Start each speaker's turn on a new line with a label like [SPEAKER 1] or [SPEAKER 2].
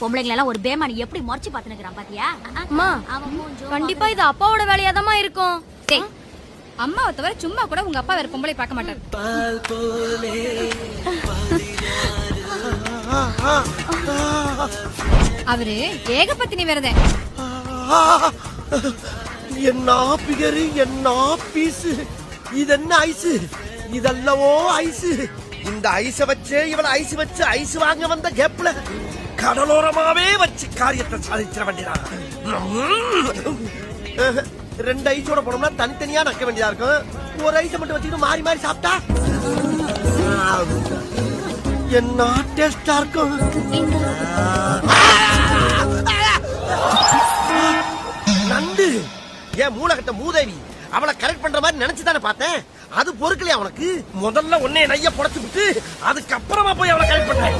[SPEAKER 1] பொம்பளைங்களை எல்லாம் ஒரு பேமானி எப்படி மறைச்சு பாத்துனுக்குறான் பாத்தியா?
[SPEAKER 2] அம்மா கண்டிப்பா இது அப்பாவோட வேலையாதாம்மா இருக்கும்.
[SPEAKER 1] டேய், அம்மாவை தவிர சும்மா கூட உங்க அப்பா வேற பொம்பளை பார்க்க மாட்டாரு. அவரு ஏகபத்தினி விரதன்.
[SPEAKER 3] என்ன பிகரு, என்ன பீசு, இது என்ன ஐஸ், இதெல்லவோ ஐஸ். இந்த ஐஸ வச்சு இவள ஐஸ் வச்சு ஐஸ் வாங்க வந்த கேப்ல கடலோரமாவே வச்சு காரியத்தை சாதிச்சிட வேண்டியதான். ரெண்டு ஐஸோட போனோம்னா தனித்தனியா நக்க வேண்டியதா இருக்கும். ஒரு ஐஸ மட்டும் வச்சுக்கிட்டு மாறி மாறி சாப்பிட்டா என்ன டேஸ்டா இருக்கும். நண்டு ஏன் மூளைகட்ட மூதேவி, அவளை கரெக்ட் பண்ற மாதிரி நினைச்சுதானே பார்த்தேன். அது பொறுக்கலையா உனக்கு? முதல்ல உன்னைய நைய புடைச்சு விட்டு அதுக்கப்புறமா போய் அவளை கரெக்ட் பண்றேன்.